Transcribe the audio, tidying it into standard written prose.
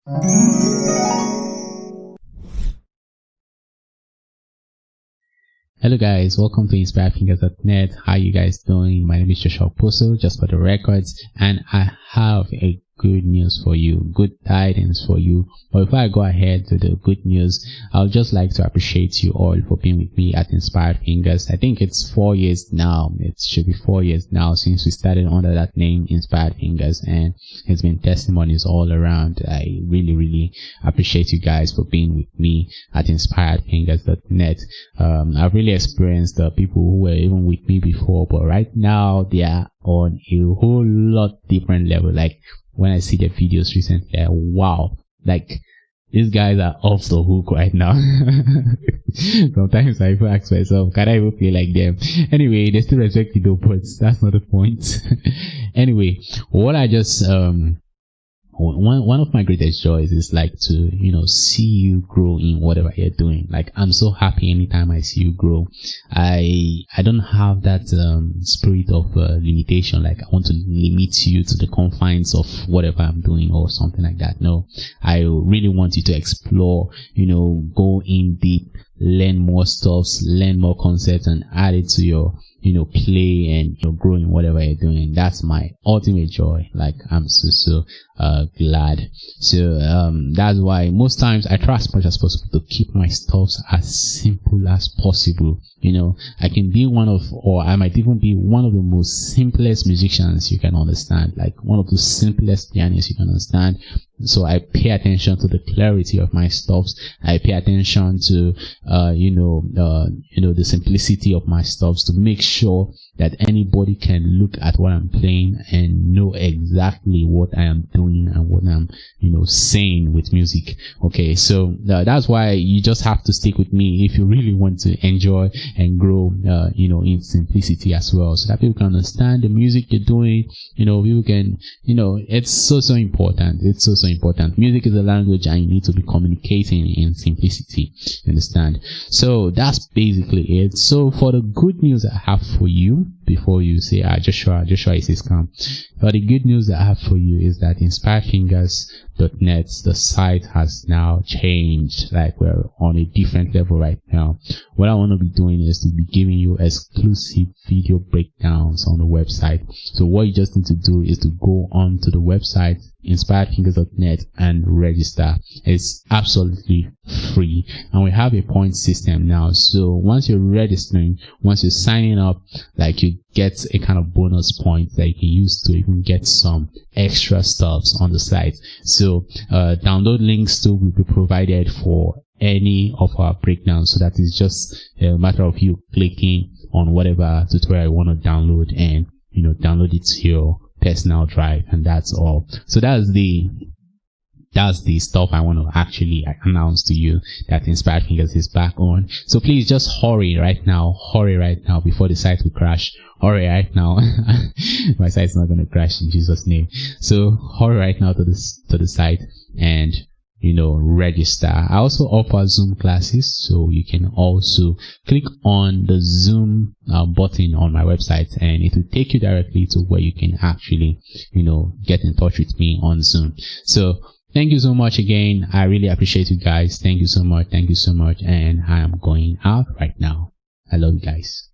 Hello guys, welcome to Inspiredfingers.net. How you guys doing? My name is Okposo, just for the records, and I have a good news for you, good tidings for you. But before I go ahead to the good news, I would just like to appreciate you all for being with me at Inspired Fingers. I think it's 4 years now. It should be 4 years now since we started under that name, Inspired Fingers, and it's been testimonies all around. I really appreciate you guys for being with me at Inspiredfingers.net. I've really experienced the people who were even with me before, but right now they are on a whole lot different level. Like when I see their videos recently, wow, like these guys are off the hook right now. Sometimes I even ask myself, can I even play like them? Anyway, they still respect you though, but that's not the point. Anyway, what I just one of my greatest joys is like to see you grow in whatever you're doing. Like I'm so happy anytime I see you grow. I don't have that spirit of limitation, like I want to limit you to the confines of whatever I'm doing or something like that. No, I really want you to explore, go in deep, learn more stuffs, learn more concepts, and add it to your play and grow in whatever you're doing. That's my ultimate joy. Like I'm so glad. So that's why most times I try as much as possible to keep my stuffs as simple as possible. I can be or I might even be one of the most simplest musicians you can understand, like one of the simplest pianists you can understand. So I pay attention to the clarity of my stuffs. I pay attention to the simplicity of my stuffs to make sure that anybody can look at what I'm playing and know exactly what I am doing and what I'm saying with music. Okay, so that's why you just have to stick with me if you really want to enjoy and grow in simplicity as well, so that people can understand the music you're doing. People can it's so important. It's so important. Music is a language and you need to be communicating in simplicity, you understand? So that's basically it. So for the good news I have for you, before you say Joshua is a scam, but the good news I have for you is that Inspiredfingers.net, the site has now changed. Like we're on a different level right now. What I want to be doing is to be giving you exclusive video breakdowns on the website. So what you just need to do is to go on to the website Inspiredfingers.net and register. It's absolutely free, and we have a point system now. So once you're registering, once you're signing up, like you get a kind of bonus point that you can use to even get some extra stuffs on the site. So download links to will be provided for any of our breakdowns, so that is just a matter of you clicking on whatever tutorial you want to download and download it to your personal drive, and that's all. So that's the stuff I want to actually announce to you, that Inspired Fingers is back on. So please just hurry right now before the site will crash. Hurry right now. My site's not going to crash in Jesus' name. So hurry right now to the site and register. I also offer Zoom classes, so you can also click on the Zoom button on my website and it will take you directly to where you can actually get in touch with me on Zoom. So thank you so much again. I really appreciate you guys. Thank you so much, and I am going out right now. I love you guys.